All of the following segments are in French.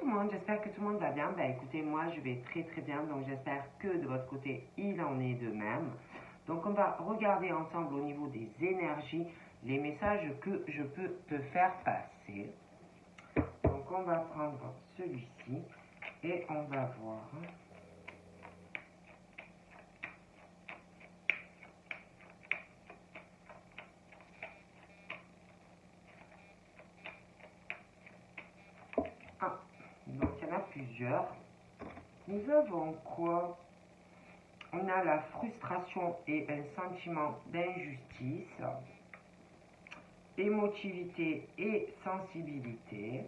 tout le monde, j'espère que tout le monde va bien. Ben écoutez, moi je vais très très bien, donc j'espère que de votre côté il en est de même. Donc on va regarder ensemble au niveau des énergies les messages que je peux te faire passer. Donc on va prendre celui-ci et on va voir. Ah, donc il y en a plusieurs. Nous avons quoi? On a la frustration et un sentiment d'injustice, émotivité et sensibilité,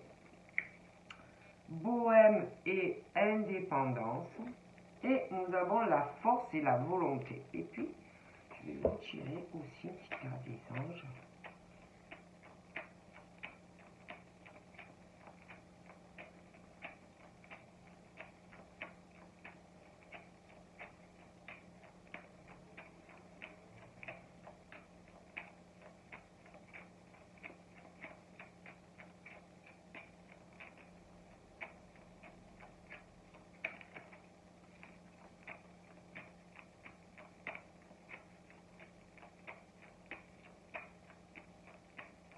bohème et indépendance, et nous avons la force et la volonté. Et puis, je vais vous tirer aussi une petite carte des anges.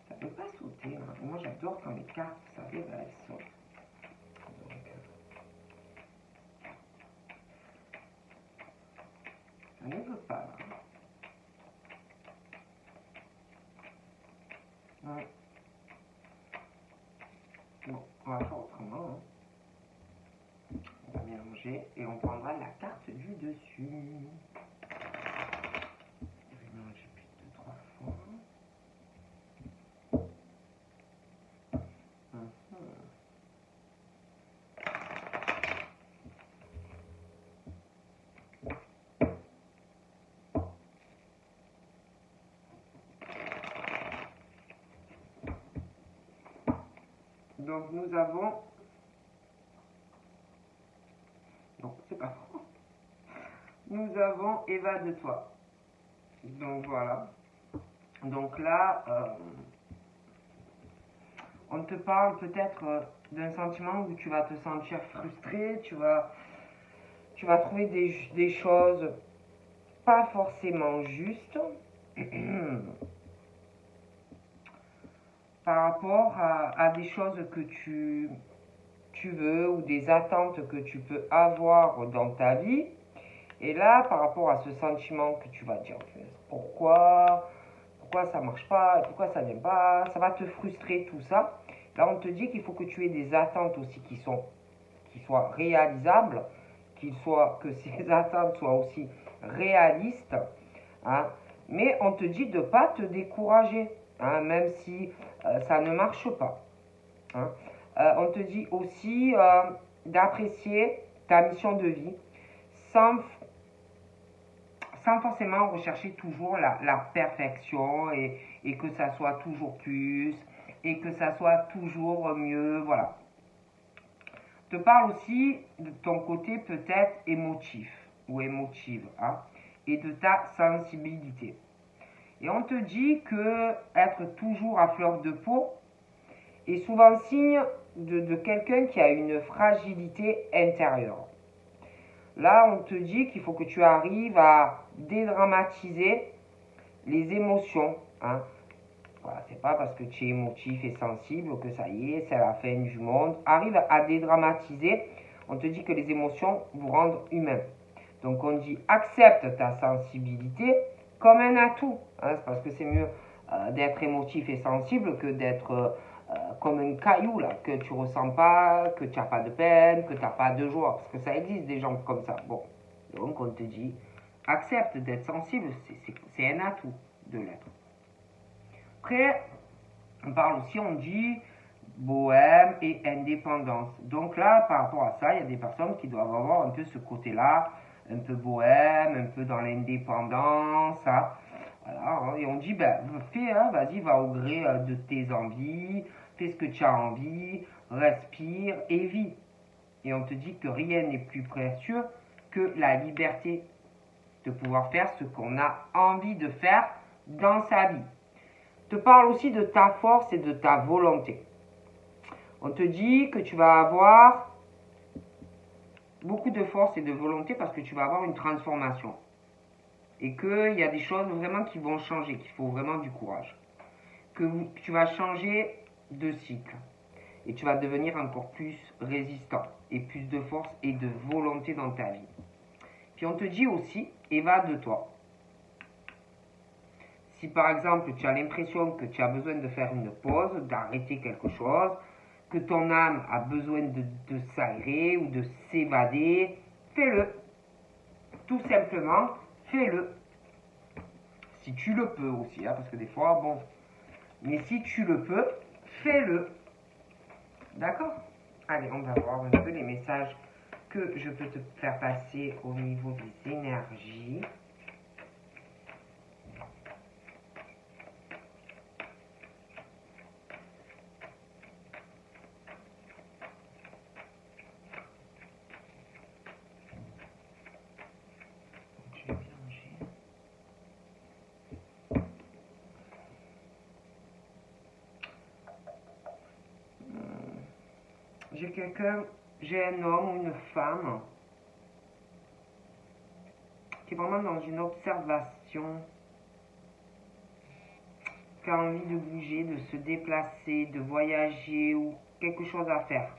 Ça ne peut pas sauter. Hein. Moi, j'adore quand les cartes, vous savez, ben, elles sautent. Donc, ça ne veut pas. Là. Ouais. Bon, on va faire autrement. Hein. On va mélanger et on prendra la carte du dessus. Je vais mélanger plus de 3 fois. Donc nous avons, donc c'est pas trop, nous avons évade-toi. Donc voilà. Donc là, on te parle peut-être d'un sentiment où tu vas te sentir frustré, tu vas trouver des choses pas forcément justes par rapport à des choses que tu veux ou des attentes que tu peux avoir dans ta vie. Et là, par rapport à ce sentiment que tu vas dire, pourquoi ça marche pas, pourquoi ça vient pas, ça va te frustrer tout ça. Là, on te dit qu'il faut que tu aies des attentes aussi qui soient réalisables, que ces attentes soient aussi réalistes, hein. Mais on te dit de ne pas te décourager, hein, même si ça ne marche pas. Hein. On te dit aussi d'apprécier ta mission de vie sans forcément rechercher toujours la perfection et que ça soit toujours plus et que ça soit toujours mieux, voilà. Te parle aussi de ton côté peut-être émotif ou émotive, hein, et de ta sensibilité. Et on te dit que être toujours à fleur de peau est souvent signe de quelqu'un qui a une fragilité intérieure. Là, on te dit qu'il faut que tu arrives à dédramatiser les émotions. Hein. Voilà, c'est pas parce que tu es émotif et sensible que ça y est, c'est la fin du monde. Arrive à dédramatiser. On te dit que les émotions vous rendent humain. Donc on dit accepte ta sensibilité comme un atout. Hein, c'est parce que c'est mieux d'être émotif et sensible que d'être comme un caillou là, que tu ressens pas, que tu n'as pas de peine, que tu n'as pas de joie. Parce que ça existe des gens comme ça. Bon, donc on te dit accepte d'être sensible, c'est un atout de l'être. Après, on parle aussi, on dit bohème et indépendance. Donc là, par rapport à ça, il y a des personnes qui doivent avoir un peu ce côté-là, un peu bohème, un peu dans l'indépendance. Hein. Voilà, et on dit, ben, fais, hein, vas-y, va au gré de tes envies, fais ce que tu as envie, respire et vis. Et on te dit que rien n'est plus précieux que la liberté de pouvoir faire ce qu'on a envie de faire dans sa vie. Te parle aussi de ta force et de ta volonté. On te dit que tu vas avoir beaucoup de force et de volonté parce que tu vas avoir une transformation. Et qu'il y a des choses vraiment qui vont changer, qu'il faut vraiment du courage. Que tu vas changer de cycle. Et tu vas devenir encore plus résistant. Et plus de force et de volonté dans ta vie. Puis on te dit aussi, évade-toi. Si par exemple tu as l'impression que tu as besoin de faire une pause, d'arrêter quelque chose, que ton âme a besoin de s'aérer ou de s'évader, fais-le. Tout simplement, fais-le. Si tu le peux aussi, hein, parce que des fois, bon. Mais si tu le peux, fais-le. D'accord? Allez, on va voir un peu les messages que je peux te faire passer au niveau des énergies. J'ai un homme ou une femme qui est vraiment dans une observation, qui a envie de bouger, de se déplacer, de voyager ou quelque chose à faire.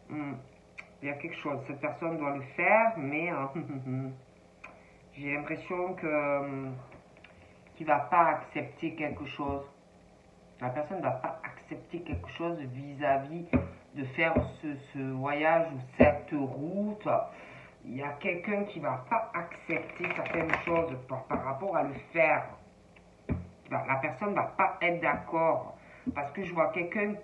Il y a quelque chose, cette personne doit le faire, mais j'ai l'impression qu'il ne va pas accepter quelque chose. La personne ne va pas accepter quelque chose vis-à-vis de faire ce voyage ou cette route. Il y a quelqu'un qui ne va pas accepter certaines choses par rapport à le faire. La personne ne va pas être d'accord. Parce que je vois quelqu'un,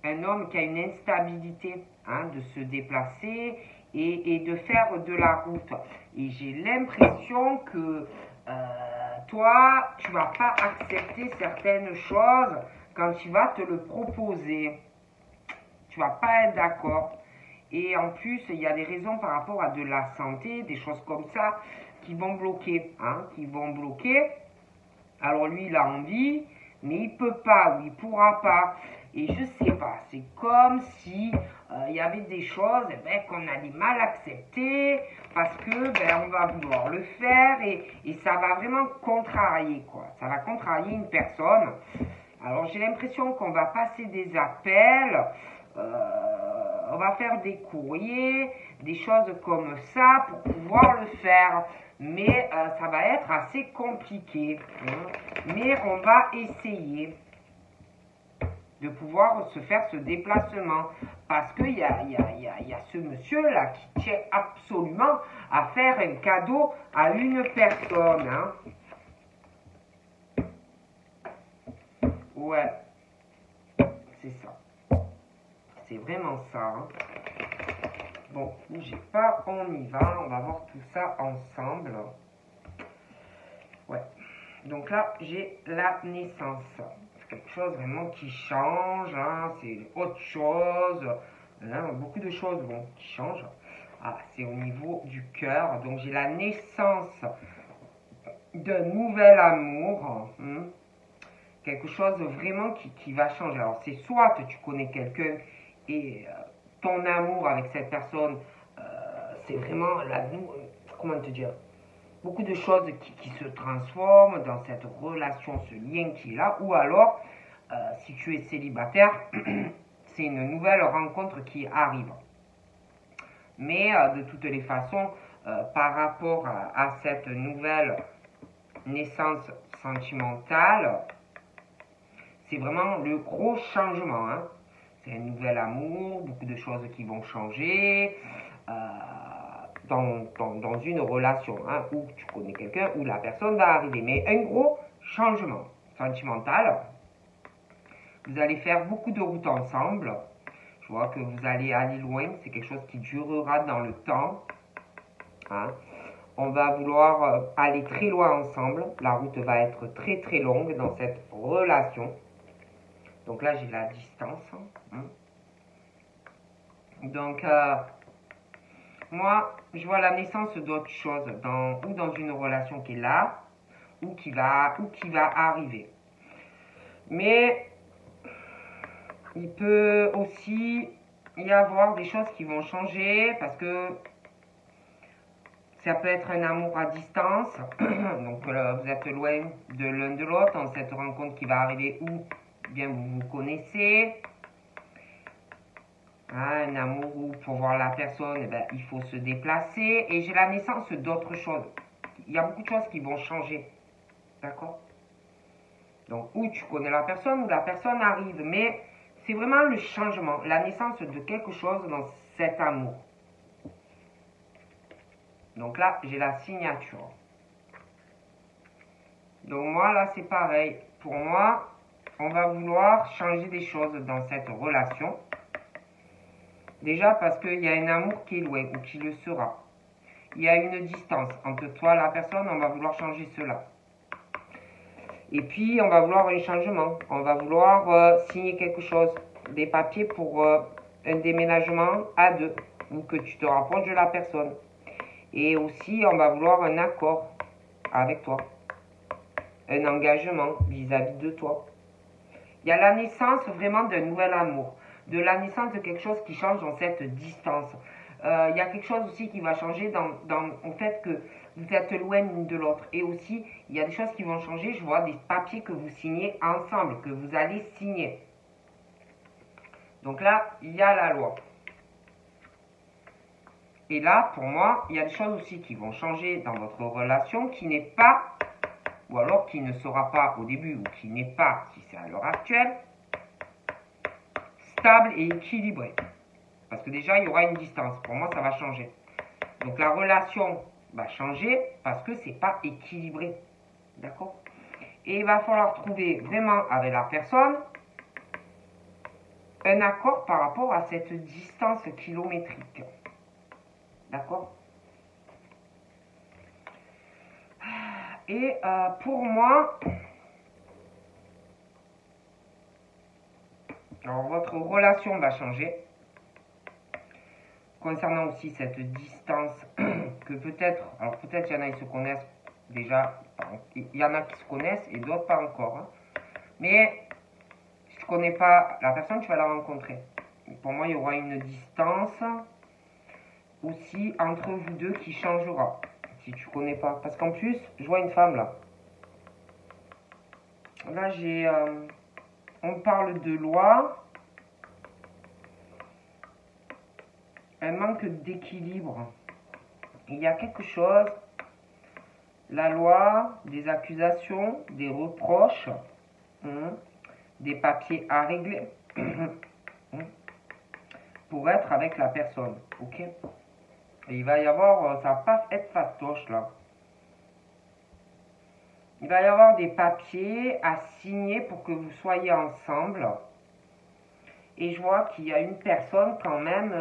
un homme qui a une instabilité de se déplacer et de faire de la route. Et j'ai l'impression que toi, tu ne vas pas accepter certaines choses quand tu vas te le proposer. Tu ne vas pas être d'accord. Et en plus, il y a des raisons par rapport à de la santé, des choses comme ça, qui vont bloquer. Qui vont bloquer. Alors lui, il a envie, mais il ne peut pas ou il ne pourra pas. Et je ne sais pas, c'est comme si il y avait des choses qu'on a du mal à accepter parce que on va vouloir le faire et ça va vraiment contrarier, quoi. Ça va contrarier une personne. Alors j'ai l'impression qu'on va passer des appels, on va faire des courriers, des choses comme ça pour pouvoir le faire. Mais ça va être assez compliqué. Mais on va essayer de pouvoir se faire ce déplacement. Parce qu'il y a ce monsieur-là qui tient absolument à faire un cadeau à une personne. Ouais, c'est ça. C'est vraiment ça. Bon, bougez pas, on y va. On va voir tout ça ensemble. Ouais. Donc là, j'ai la naissance. C'est quelque chose vraiment qui change. C'est autre chose. Beaucoup de choses qui changent. Ah, c'est au niveau du cœur. Donc j'ai la naissance d'un nouvel amour. Quelque chose vraiment qui va changer. Alors c'est soit tu connais quelqu'un et ton amour avec cette personne, c'est vraiment comment te dire, beaucoup de choses qui se transforment dans cette relation, ce lien qui est là. Ou alors, si tu es célibataire, c'est une nouvelle rencontre qui arrive. Mais de toutes les façons, par rapport à cette nouvelle naissance sentimentale, c'est vraiment le gros changement. C'est un nouvel amour, beaucoup de choses qui vont changer dans une relation où tu connais quelqu'un, où la personne va arriver. Mais un gros changement sentimental. Vous allez faire beaucoup de routes ensemble. Je vois que vous allez aller loin. C'est quelque chose qui durera dans le temps. On va vouloir aller très loin ensemble. La route va être très très longue dans cette relation. Donc là, j'ai la distance. Donc, moi, je vois la naissance d'autre chose, ou dans une relation qui est là, ou qui va arriver. Mais, Il peut aussi y avoir des choses qui vont changer parce que ça peut être un amour à distance. Donc vous êtes loin de l'un de l'autre dans cette rencontre qui va arriver où bien vous vous connaissez. Hein, un amour où pour voir la personne, eh ben, il faut se déplacer. Et j'ai la naissance d'autres choses. Il y a beaucoup de choses qui vont changer. D'accord? Donc, où tu connais la personne, où la personne arrive. Mais c'est vraiment le changement, la naissance de quelque chose dans cet amour. Donc là, j'ai la signature. Donc moi, là, c'est pareil. Pour moi, on va vouloir changer des choses dans cette relation. Déjà parce qu'il y a un amour qui est loin ou qui le sera. Il y a une distance entre toi et la personne, on va vouloir changer cela. Et puis, on va vouloir un changement. On va vouloir signer quelque chose. Des papiers pour un déménagement à deux. Ou que tu te rapproches de la personne. Et aussi, on va vouloir un accord avec toi. Un engagement vis-à-vis de toi. Il y a la naissance vraiment d'un nouvel amour. De la naissance de quelque chose qui change dans cette distance. Il y a quelque chose aussi qui va changer dans le fait que vous êtes loin l'une de l'autre. Et aussi, il y a des choses qui vont changer. Je vois des papiers que vous signez ensemble, que vous allez signer. Donc là, il y a la loi. Et là, pour moi, il y a des choses aussi qui vont changer dans votre relation qui n'est pas, ou alors qui ne sera pas au début, ou qui n'est pas, si c'est à l'heure actuelle, stable et équilibré. Parce que déjà, il y aura une distance. Pour moi, ça va changer. Donc la relation va changer parce que c'est pas équilibré. D'accord? Et il va falloir trouver vraiment avec la personne un accord par rapport à cette distance kilométrique. D'accord? Et pour moi, alors votre relation va changer. Concernant aussi cette distance que peut-être, alors peut-être il y en a qui se connaissent déjà, il y en a qui se connaissent et d'autres pas encore. Hein. Mais si tu ne connais pas la personne, tu vas la rencontrer. Et pour moi, il y aura une distance aussi entre vous deux qui changera. Si tu ne connais pas. Parce qu'en plus, je vois une femme là. Là, j'ai... on parle de loi. Un manque d'équilibre. Il y a quelque chose, la loi, des accusations, des reproches, des papiers à régler pour être avec la personne. Ok? Et il va y avoir, ça va pas être fastoche là. Il va y avoir des papiers à signer pour que vous soyez ensemble. Et je vois qu'il y a une personne quand même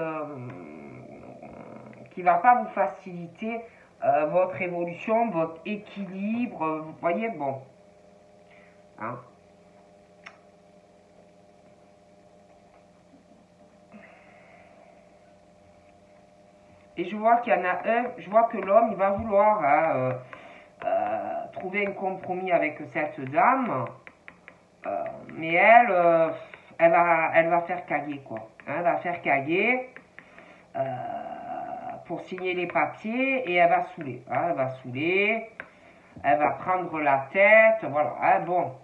qui ne va pas vous faciliter votre évolution, votre équilibre. Vous voyez, bon. Hein? Et je vois qu'il y en a un, je vois que l'homme, il va vouloir trouver un compromis avec cette dame. Mais elle va faire caguer, quoi. Hein, elle va faire caguer pour signer les papiers et elle va saouler. Hein, elle va saouler, elle va prendre la tête, voilà. Hein, bon.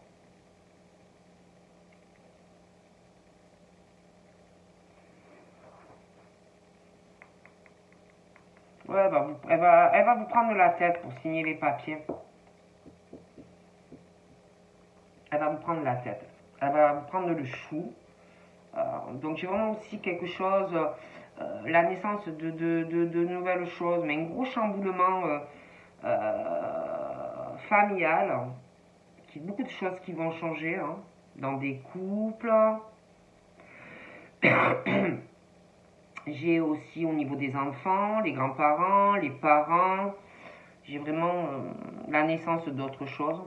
Ouais, elle va vous prendre la tête pour signer les papiers. Elle va vous prendre la tête. Elle va vous prendre le chou. Donc j'ai vraiment aussi quelque chose, la naissance de nouvelles choses, mais un gros chamboulement familial, qui beaucoup de choses qui vont changer hein, dans des couples. J'ai aussi au niveau des enfants, les grands-parents, les parents, j'ai vraiment la naissance d'autres choses.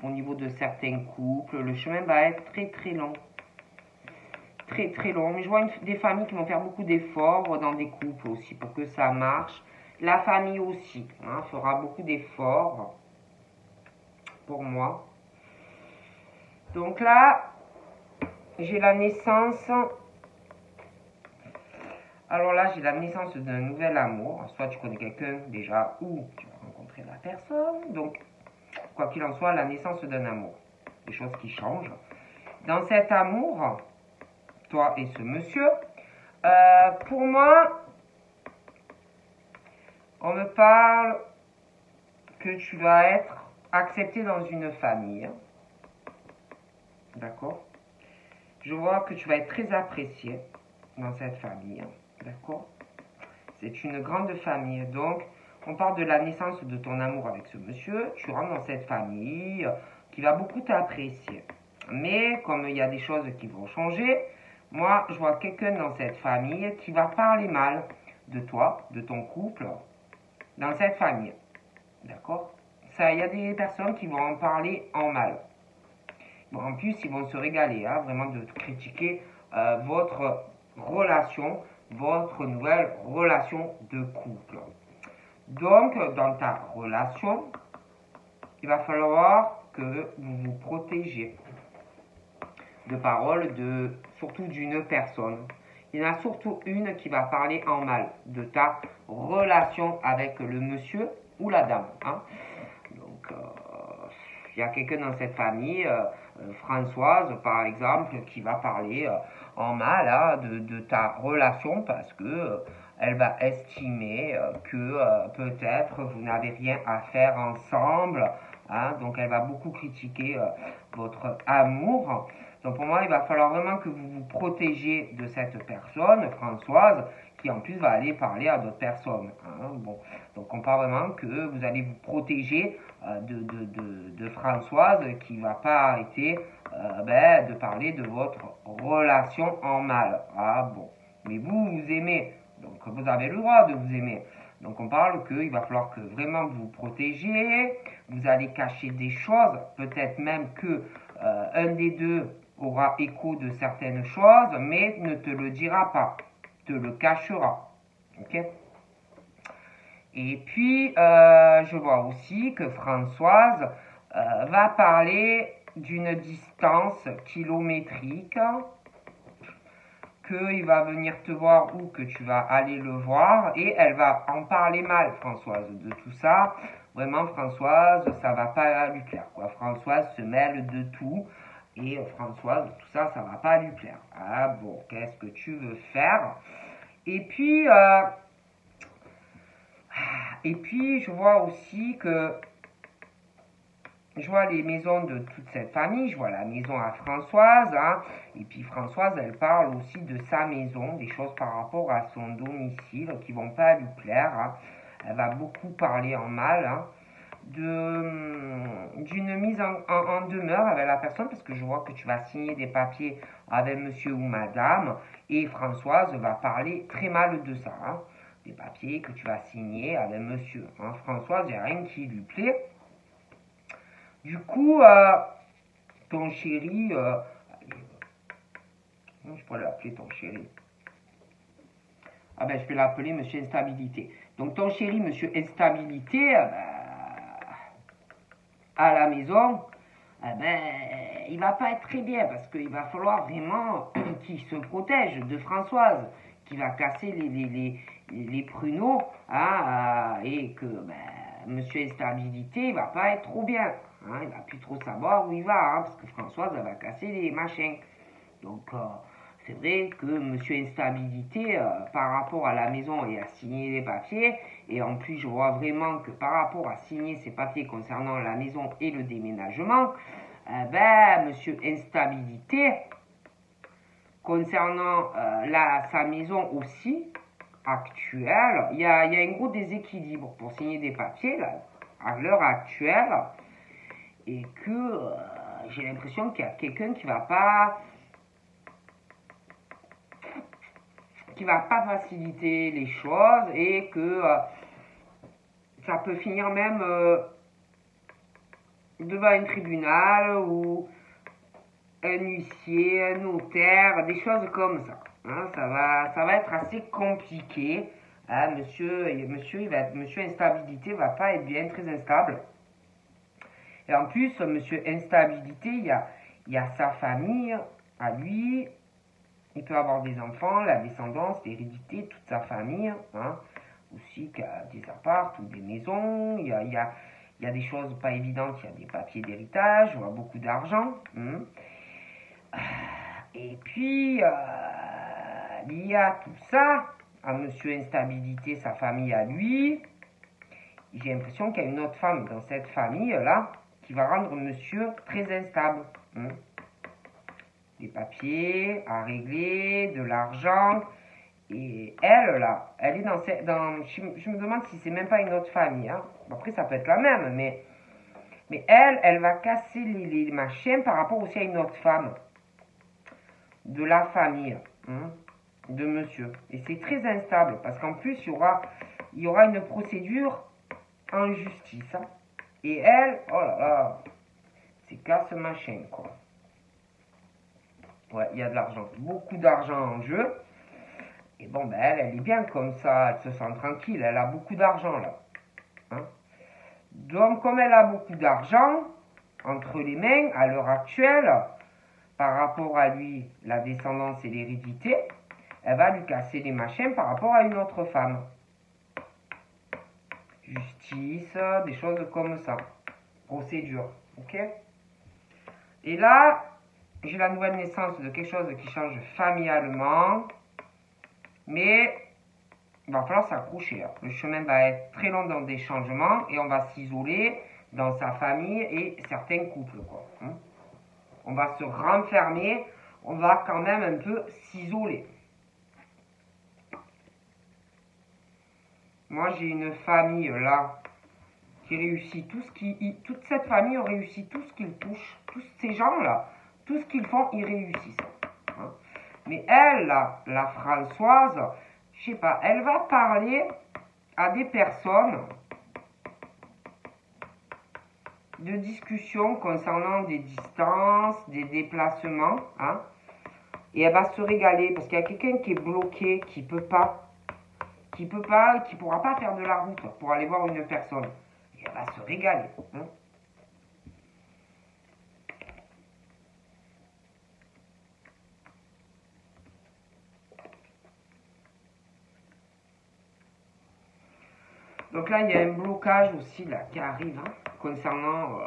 Au niveau de certains couples, le chemin va être très très long. Très très long. Mais je vois des familles qui vont faire beaucoup d'efforts dans des couples aussi pour que ça marche. La famille aussi hein, fera beaucoup d'efforts pour moi. Donc là, j'ai la naissance. Alors là, j'ai la naissance d'un nouvel amour. Soit tu connais quelqu'un déjà ou tu vas rencontrer la personne. Donc, quoi qu'il en soit, la naissance d'un amour. Des choses qui changent. Dans cet amour, toi et ce monsieur, pour moi, on me parle que tu vas être accepté dans une famille. D'accord? Je vois que tu vas être très apprécié dans cette famille. D'accord? C'est une grande famille. Donc, on parle de la naissance de ton amour avec ce monsieur. Tu rentres dans cette famille qui va beaucoup t'apprécier. Mais comme il y a des choses qui vont changer, moi, je vois quelqu'un dans cette famille qui va parler mal de toi, de ton couple, dans cette famille. D'accord? Ça, il y a des personnes qui vont en parler en mal. Bon, en plus, ils vont se régaler, hein, vraiment de critiquer votre relation, votre nouvelle relation de couple. Donc, dans ta relation, il va falloir que vous vous protégiez de paroles, surtout d'une personne. Il y en a surtout une qui va parler en mal de ta relation avec le monsieur ou la dame. Hein. Donc, il y a quelqu'un dans cette famille, Françoise par exemple, qui va parler en mal hein, de ta relation parce que elle va estimer que peut-être vous n'avez rien à faire ensemble. Hein, donc elle va beaucoup critiquer votre amour. Donc pour moi, il va falloir vraiment que vous vous protégiez de cette personne, Françoise, qui en plus va aller parler à d'autres personnes. Hein, bon. Donc on parle vraiment que vous allez vous protéger de Françoise qui ne va pas arrêter de parler de votre relation en mal. Ah bon. Mais vous, vous aimez. Donc vous avez le droit de vous aimer. Donc on parle qu'il va falloir que vraiment vous vous protégiez. Vous allez cacher des choses. Peut-être même que un des deux aura écho de certaines choses, mais ne te le dira pas. Te le cachera. Ok? Et puis, je vois aussi que Françoise va parler d'une distance kilométrique, qu'il va venir te voir ou que tu vas aller le voir, et elle va en parler mal, Françoise, de tout ça. Vraiment, Françoise, ça va pas lui plaire, quoi. Françoise se mêle de tout, et Françoise, tout ça, ça va pas lui plaire. Ah bon, qu'est-ce que tu veux faire? Et puis... je vois aussi que je vois les maisons de toute cette famille. Je vois la maison à Françoise. Hein, et puis Françoise, elle parle aussi de sa maison, des choses par rapport à son domicile qui vont pas lui plaire. Hein. Elle va beaucoup parler en mal hein, d'une mise en demeure avec la personne parce que je vois que tu vas signer des papiers avec monsieur ou madame. Et Françoise va parler très mal de ça. Hein. Des papiers que tu vas signer avec monsieur. Hein. Françoise, il n'y a rien qui lui plaît. Du coup, ton chéri, je pourrais l'appeler ton chéri. Ah ben, je peux l'appeler monsieur Instabilité. Donc, ton chéri, monsieur Instabilité, à la maison, il va pas être très bien parce qu'il va falloir vraiment qu'il se protège de Françoise qui va casser les pruneaux hein, et que monsieur Instabilité il va pas être trop bien. Hein, il va plus trop savoir où il va hein, parce que Françoise elle va casser les machins. Donc c'est vrai que monsieur Instabilité par rapport à la maison et à signer les papiers et en plus je vois vraiment que par rapport à signer ces papiers concernant la maison et le déménagement monsieur Instabilité concernant sa maison aussi actuelle, il y a un gros déséquilibre pour signer des papiers là, à l'heure actuelle et que j'ai l'impression qu'il y a quelqu'un qui va pas faciliter les choses et que ça peut finir même devant un tribunal ou un huissier, un notaire, des choses comme ça. Hein, ça va être assez compliqué. Hein, monsieur Instabilité va pas être bien, très instable. Et en plus, monsieur Instabilité, il y a sa famille à lui. Il peut avoir des enfants, la descendance, l'hérédité, toute sa famille, hein. Aussi qu'il y a des apparts ou des maisons, il y a des choses pas évidentes, il y a des papiers d'héritage, il y a beaucoup d'argent. Et puis, il y a tout ça, à Monsieur Instabilité, sa famille à lui. J'ai l'impression qu'il y a une autre femme dans cette famille-là qui va rendre Monsieur très instable. Des papiers à régler, de l'argent. Et elle, là, elle est je me demande si c'est même pas une autre famille. Hein. Après, ça peut être la même, mais elle va casser les machins par rapport aussi à une autre femme de la famille, de monsieur. Et c'est très instable, parce qu'en plus, il y aura une procédure en justice. Hein. Et elle, oh là là, c'est casse machin, quoi. Ouais, il y a de l'argent, beaucoup d'argent en jeu. Et bon, ben elle est bien comme ça, elle se sent tranquille, elle a beaucoup d'argent là. Hein. Donc, comme elle a beaucoup d'argent entre les mains à l'heure actuelle, par rapport à lui, la descendance et l'hérédité, elle va lui casser les machins par rapport à une autre femme. Justice, des choses comme ça. Procédure, ok? Et là, j'ai la nouvelle naissance de quelque chose qui change familialement. Mais il va falloir s'accrocher. Hein. Le chemin va être très long dans des changements et on va s'isoler dans sa famille et certains couples. Quoi. On va se renfermer, on va quand même un peu s'isoler. Moi, j'ai une famille là qui réussit toute cette famille réussit tout ce qu'ils touchent. Tous ces gens-là, tout ce qu'ils font, ils réussissent. Hein. Mais elle, là, la Françoise, je sais pas, elle va parler à des personnes de discussion concernant des distances, des déplacements, hein, et elle va se régaler parce qu'il y a quelqu'un qui est bloqué, qui pourra pas faire de la route pour aller voir une personne. Et elle va se régaler. Hein. Donc là, il y a un blocage aussi là, qui arrive hein, concernant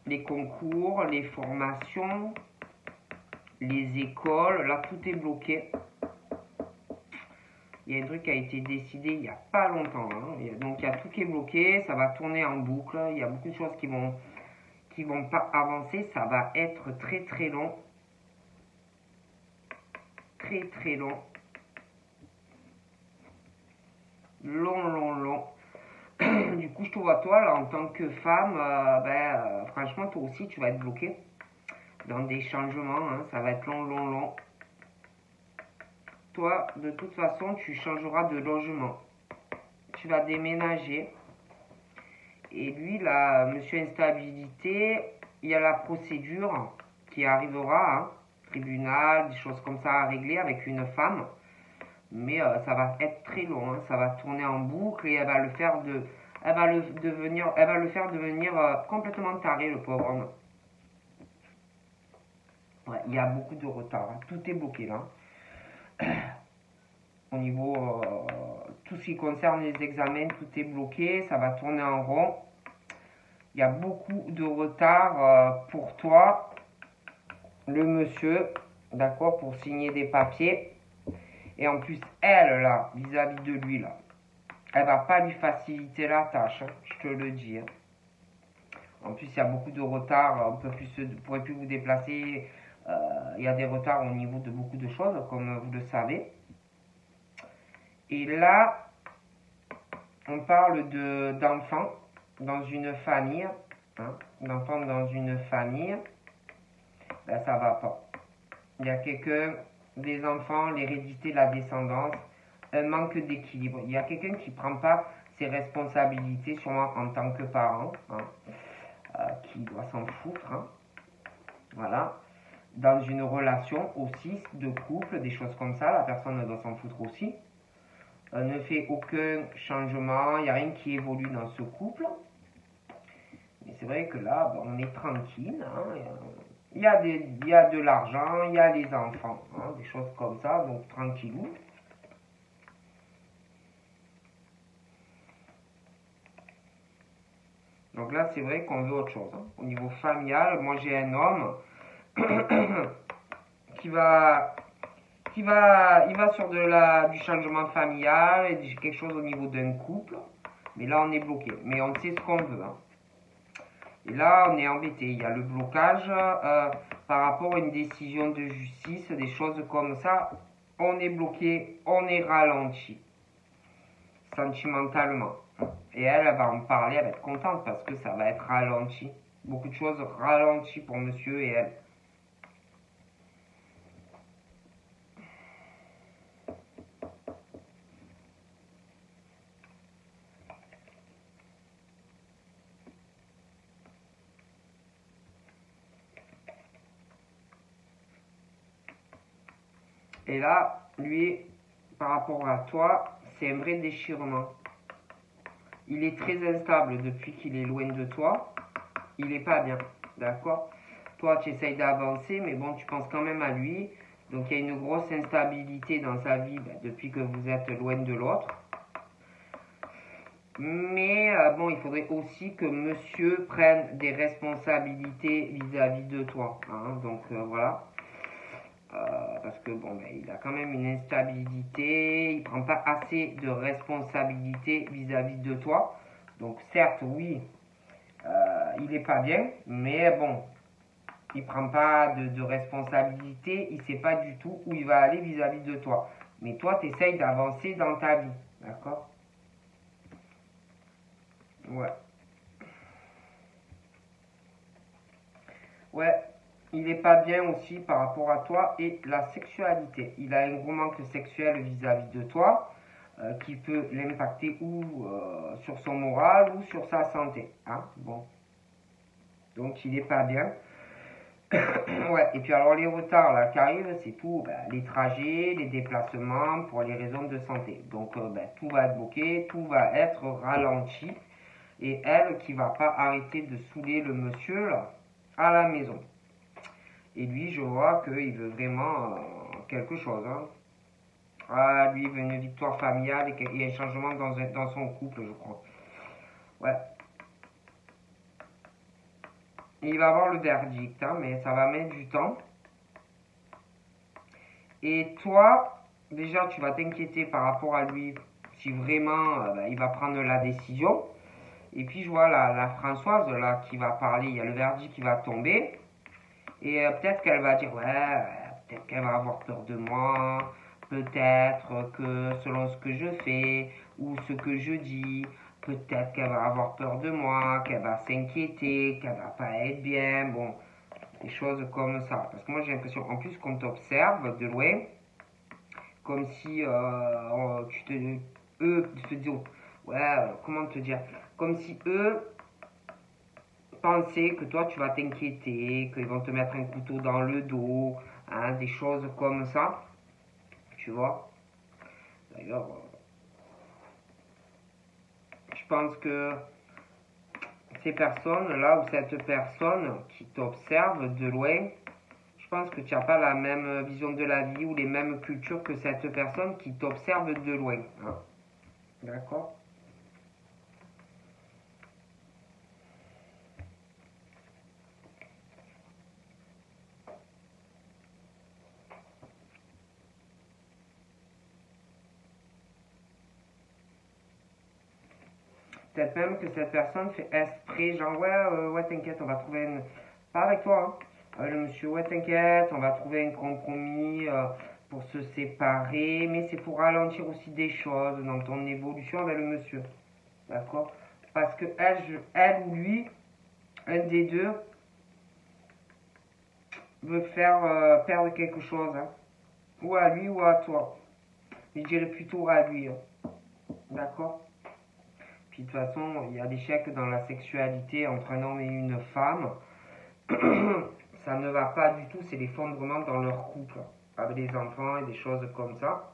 les concours, les formations, les écoles. Là, tout est bloqué. Il y a un truc qui a été décidé il n'y a pas longtemps. Hein. Donc, il y a tout qui est bloqué. Ça va tourner en boucle. Il y a beaucoup de choses qui vont pas avancer. Ça va être très, très long. Très, très long. Long. Du coup, je te vois toi, là, en tant que femme, franchement, toi aussi, tu vas être bloqué dans des changements. Hein, ça va être long. Toi, de toute façon, tu changeras de logement. Tu vas déménager. Et lui, là, monsieur Instabilité, il y a la procédure qui arrivera, hein, tribunal, des choses comme ça à régler avec une femme. Mais ça va être très long, hein, ça va tourner en boucle et elle va le faire devenir complètement taré, le pauvre homme. Ouais, il y a beaucoup de retard, hein, tout est bloqué là. Au niveau, tout ce qui concerne les examens, tout est bloqué, ça va tourner en rond. Il y a beaucoup de retard pour toi, le monsieur, d'accord, pour signer des papiers. Et en plus, elle, là, vis-à-vis de lui, là, elle va pas lui faciliter la tâche, hein, je te le dis. Hein. En plus, il y a beaucoup de retard, on ne pourrait plus vous déplacer. Il y a des retards au niveau de beaucoup de choses, comme vous le savez. Et là, on parle d'enfants dans une famille. Hein, d'enfants dans une famille. Ben, ça va pas. Il y a des enfants, l'hérédité, la descendance, un manque d'équilibre. Il y a quelqu'un qui ne prend pas ses responsabilités, sûrement en tant que parent, hein, qui doit s'en foutre. Hein, voilà. Dans une relation aussi de couple, des choses comme ça, la personne doit s'en foutre aussi. Ne fait aucun changement, il n'y a rien qui évolue dans ce couple. Mais c'est vrai que là, on est tranquille, hein, il y a de l'argent, il y a les enfants, hein, des choses comme ça, donc tranquillou. Donc là, c'est vrai qu'on veut autre chose, hein. Au niveau familial, moi j'ai un homme qui va, il va sur du changement familial et quelque chose au niveau d'un couple. Mais là, on est bloqué. Mais on sait ce qu'on veut, hein. Et là, on est embêté. Il y a le blocage par rapport à une décision de justice, des choses comme ça. On est bloqué, on est ralenti sentimentalement. Et elle va en parler, elle va être contente parce que ça va être ralenti. Beaucoup de choses ralenties pour monsieur et elle. Et là, lui, par rapport à toi, c'est un vrai déchirement. Il est très instable depuis qu'il est loin de toi. Il n'est pas bien, d'accord? Toi, tu essayes d'avancer, mais bon, tu penses quand même à lui. Donc, il y a une grosse instabilité dans sa vie depuis que vous êtes loin de l'autre. Mais bon, il faudrait aussi que monsieur prenne des responsabilités vis-à-vis de toi, hein. Donc, voilà. Parce que bon, il a quand même une instabilité, il prend pas assez de responsabilité vis-à-vis de toi. Donc certes, oui, il est pas bien, mais bon, il prend pas de responsabilité, il sait pas du tout où il va aller vis-à-vis de toi. Mais toi, tu essayes d'avancer dans ta vie, d'accord? Ouais. Ouais, il est pas bien aussi par rapport à toi et la sexualité. Il a un gros manque sexuel vis-à-vis de toi qui peut l'impacter ou sur son moral ou sur sa santé, hein. Bon, donc il est pas bien. Ouais, et puis alors les retards là qui arrivent, c'est tout, les trajets, les déplacements pour les raisons de santé. Donc tout va être bloqué, tout va être ralenti. Et elle qui va pas arrêter de saouler le monsieur là, à la maison. Et lui, je vois qu'il veut vraiment quelque chose, hein. Ah, lui, il veut une victoire familiale et un changement dans son couple, je crois. Ouais. Il va avoir le verdict, hein, mais ça va mettre du temps. Et toi, déjà, tu vas t'inquiéter par rapport à lui, si vraiment il va prendre la décision. Et puis, je vois la Françoise, là, qui va parler, il y a le verdict qui va tomber. Et peut-être qu'elle va dire, ouais, peut-être qu'elle va avoir peur de moi, peut-être que selon ce que je fais ou ce que je dis, peut-être qu'elle va avoir peur de moi, qu'elle va s'inquiéter, qu'elle va pas être bien, bon, des choses comme ça. Parce que moi j'ai l'impression, en plus qu'on t'observe de loin, comme si eux te disent, ouais, comment te dire, comme si eux penser que toi tu vas t'inquiéter, qu'ils vont te mettre un couteau dans le dos, hein, des choses comme ça, tu vois. D'ailleurs, je pense que ces personnes-là ou cette personne qui t'observe de loin, je pense que tu n'as pas la même vision de la vie ou les mêmes cultures que cette personne qui t'observe de loin, hein. D'accord? Peut-être même que cette personne fait esprit, genre ouais, t'inquiète, on va trouver une. Pas avec toi, hein. Le monsieur, ouais, t'inquiète, on va trouver un compromis pour se séparer, mais c'est pour ralentir aussi des choses dans ton évolution avec le monsieur. D'accord? Parce que elle ou lui, un des deux, veut faire perdre quelque chose, hein. Ou à lui ou à toi. Je dirais plutôt à lui, hein. D'accord? Puis de toute façon, il y a des chèques dans la sexualité entre un homme et une femme. Ça ne va pas du tout, c'est l'effondrement dans leur couple, avec des enfants et des choses comme ça.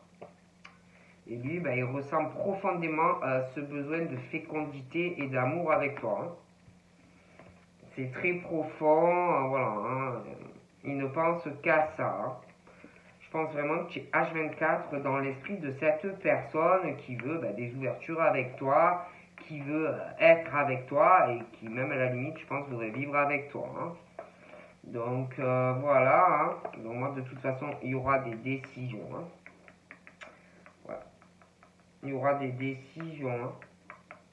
Et lui, il ressent profondément ce besoin de fécondité et d'amour avec toi, hein. c'est très profond, voilà, hein. Il ne pense qu'à ça, hein. Je pense vraiment que tu es H24 dans l'esprit de cette personne qui veut des ouvertures avec toi, qui veut être avec toi et qui même à la limite, je pense, voudrait vivre avec toi, hein. Donc voilà, hein. Donc moi de toute façon, il y aura des décisions, hein. Ouais. Il y aura des décisions, hein.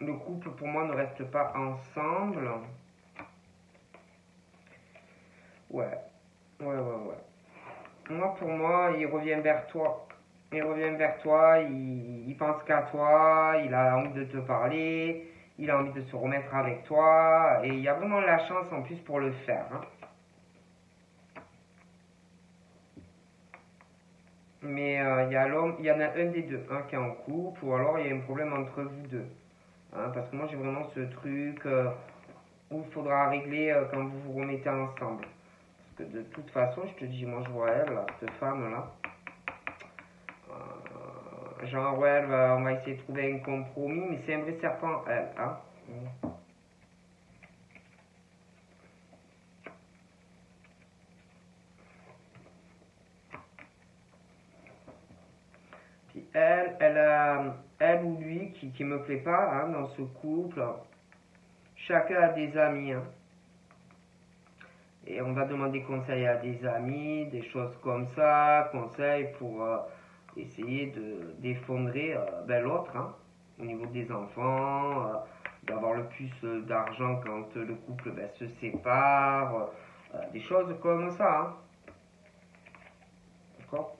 Le couple pour moi ne reste pas ensemble. Ouais, ouais. Moi, pour moi, il revient vers toi. Il revient vers toi, il pense qu'à toi, il a envie de te parler, il a envie de se remettre avec toi, et il y a vraiment la chance en plus pour le faire, hein. Mais il y a l'homme, il y en a un des deux, un qui est en couple, ou alors il y a un problème entre vous deux, hein, parce que moi j'ai vraiment ce truc où il faudra régler quand vous vous remettez ensemble. Parce que de toute façon, je te dis, moi je vois elle, là, cette femme-là. Genre, ouais, on va essayer de trouver un compromis, mais c'est un vrai serpent, elle, hein. Puis elle ou lui qui me plaît pas, hein, dans ce couple. Chacun a des amis, hein. Et on va demander conseil à des amis, des choses comme ça, conseil pour essayer d'effondrer l'autre, hein, au niveau des enfants, d'avoir le plus d'argent quand le couple se sépare, des choses comme ça, hein. D'accord?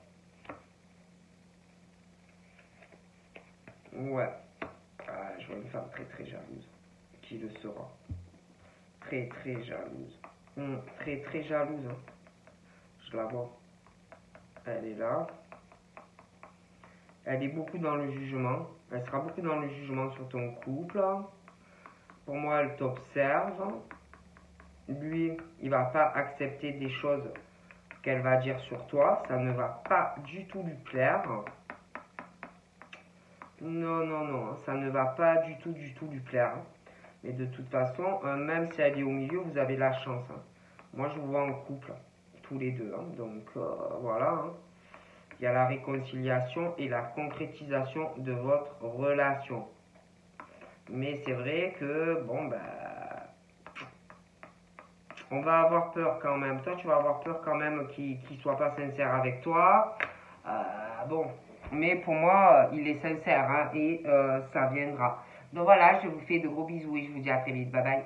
Ouais. Ah, je vois une femme très très jalouse. Qui le sera? Très très jalouse. Très très jalouse, hein. Je la vois. Elle est là. Elle est beaucoup dans le jugement. Elle sera beaucoup dans le jugement sur ton couple. Pour moi, elle t'observe. Lui, il va pas accepter des choses qu'elle va dire sur toi. Ça ne va pas du tout lui plaire. Non, non, non. Ça ne va pas du tout lui plaire. Mais de toute façon, même si elle est au milieu, vous avez la chance, hein. Moi, je vous vois en couple, tous les deux, hein. Donc, voilà, hein. Il y a la réconciliation et la concrétisation de votre relation. Mais c'est vrai que, bon, on va avoir peur quand même. Toi, tu vas avoir peur quand même qu'il soit pas sincère avec toi. Bon, mais pour moi, il est sincère, hein, et ça viendra. Donc voilà, je vous fais de gros bisous et je vous dis à très vite. Bye bye.